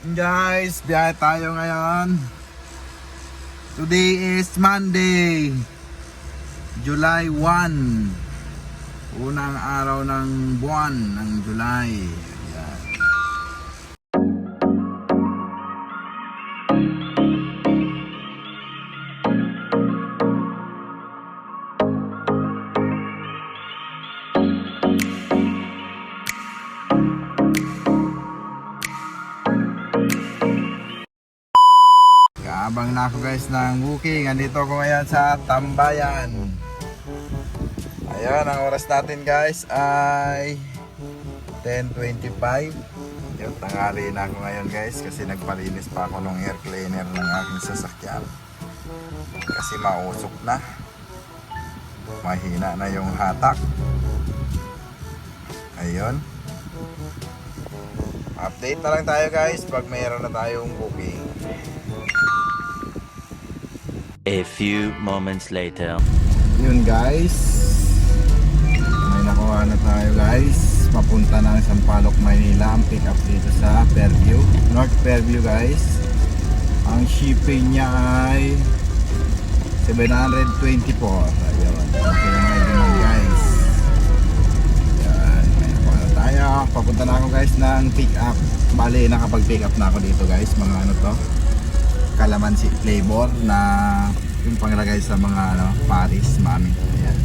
Guys, biyahe tayo ngayon. Today is Monday, July 1. Unang araw ng buwan ng July. Ayan. Kaabang na ako guys ng booking. Andito ako ngayon sa Tambayan. Ayan, ang oras natin guys ay 10:25. Yung tanghali na ako ngayon guys kasi nagpalinis pa ako ng air cleaner ng aking sasakyan. Kasi mausok na. Mahina na yung hatak. Ayun. Update na lang tayo guys pag mayroon na tayong booking. A few moments later. Yun guys, may nakuha na tayo guys. Papunta ng Sampaloc, Maynila. Ang pick up dito sa Fairview, North Fairview guys. Ang shipping niya ay 724. Ayun, okay naman yun guys. Yan, may nakuha na tayo. Papunta na ako guys ng pick up. Bali, nakapag pick up na ako dito guys. Mga ano to, calamansi flavor na yung panglagay sa mga Paris Mami. Ayan.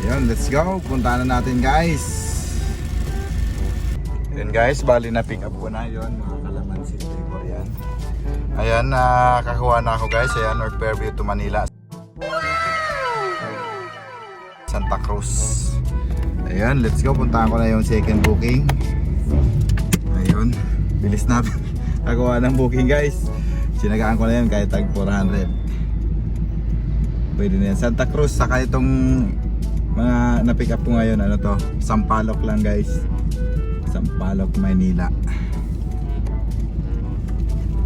Ayan, let's go. Puntahan na natin guys. Ayan guys, bali na pick up ko na yun. Mga calamansi flavor yan. Ayan, nakakuha na ako guys. Ayan, North Fairview to Manila, Santa Cruz. Ayan, let's go. Puntahan ko na yung second booking. Ayun, bilis natin. Nagawa ng booking guys. Sinagaan ko na yan kahit tag 400. Pwede na yan. Santa Cruz, saka itong mga na-pick up ko ngayon, ano to, Sampaloc lang guys. Sampaloc, Maynila.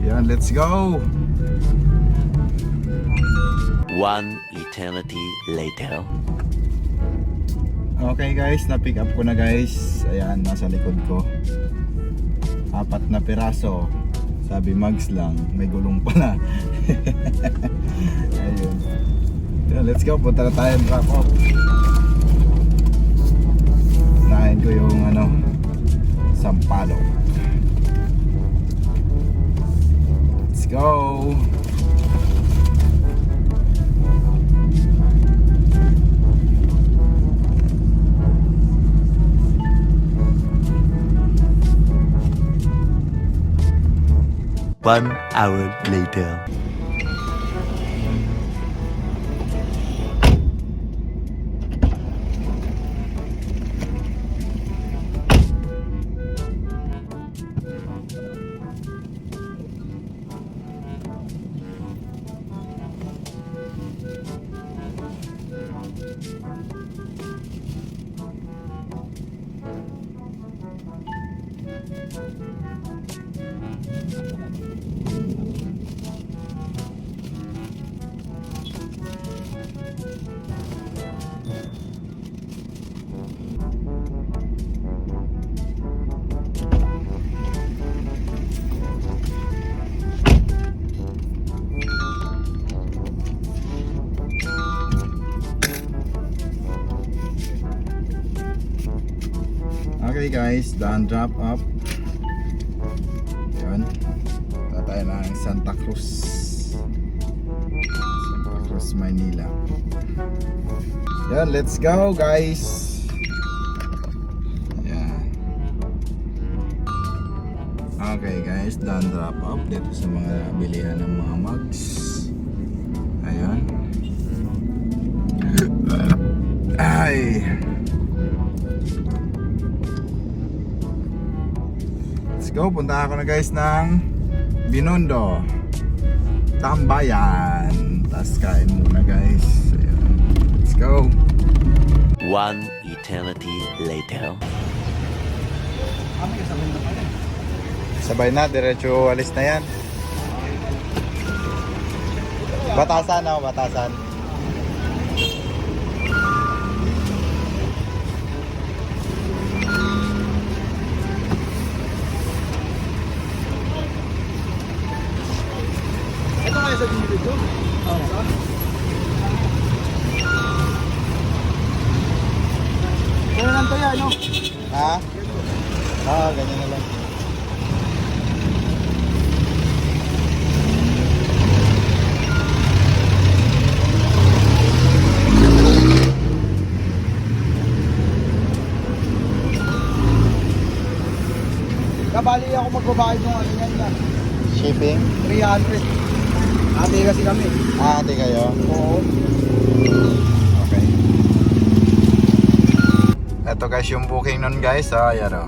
Yan, let's go. One eternity later. Okay guys, na-pick up ko na guys. Ayan, nasa likod ko. 4 na piraso. Sabi mags lang, may gulong pala. Ayun. Yun, let's go, punta na tayo, drop off. Nahin ko yung Sampaloc. Let's go. One hour later. Okay guys, done drop up. Yan. Tatay na ang Santa Cruz. Santa Cruz, Maynila. Yan, let's go guys. Yan. Okay guys, done drop up dito sa mga bilihan ng mga mugs. Ayan. Ay. Let's go, punta ako na guys ng Binondo, Tambayan. Tapos kain muna guys. Ayan. Let's go. One eternity later. Sabay na, diretso alis na yan. Batasan ako, batasan. sa dito ito. Kaya lang tayo, ano? Ha? Ganyan na lang. Kabali ako magbabayad ng ano yan yan. Shipping? 300. Ate kasi kami. Ate kayo? Oo. Okay. Ito guys yung booking nun guys. Ayan o.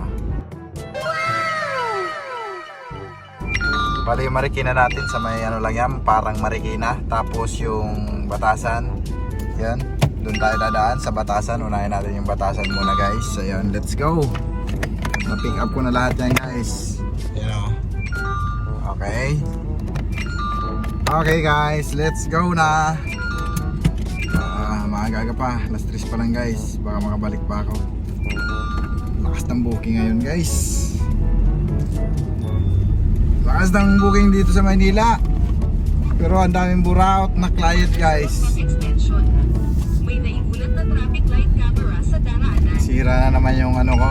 Bali yung Marikina natin sa may ano lang yan. Parang Marikina. Tapos yung Batasan. Yan. Doon tayo dadaan sa Batasan. Unahin natin yung Batasan muna guys. Ayan. Let's go. Na-pick up ko na lahat yan guys. Ayan o. Okay. Okay guys. Let's go na. Maaga pa. Last 3 pa lang guys. Baka makabalik pa ako. Lakas ng booking ngayon guys. Lakas ng booking dito sa Manila. Pero ang daming buraot na client guys. Extension. May naiulat na traffic light camera sa daraanan. Sira na naman yung ano ko.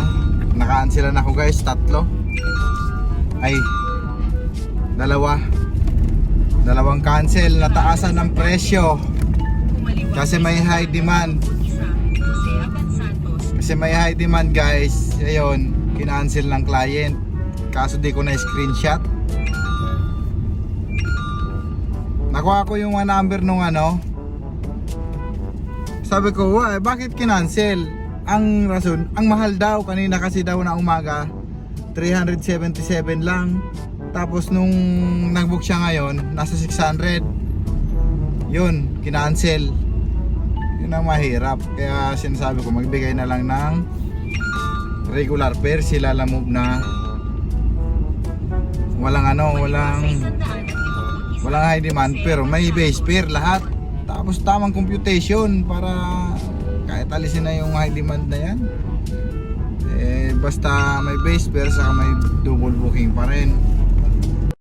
Naka-cancelan ako guys. 3. Ay 2. 2 cancel. Nataasan ng presyo. Kasi may high demand. Isa, Jose Aban Santos. Kasi may high demand guys. Ayun, kinancel ng client. Kaso di ko na screenshot. Nakuha ko yung number nung ano. Sabi ko, bakit kinancel? Ang rason, ang mahal daw. Kanina kasi daw na umaga 377 lang. Tapos nung nag-book siya ngayon, nasa 600. Yun, kinancel. Yun ang mahirap. Kaya sinasabi ko magbigay na lang ng regular fare. Sila lang move na walang ano, walang high demand pero may base fare lahat. Tapos tamang computation para kahit alisin na yung high demand na yan. Basta may base fare saka may double booking pa rin.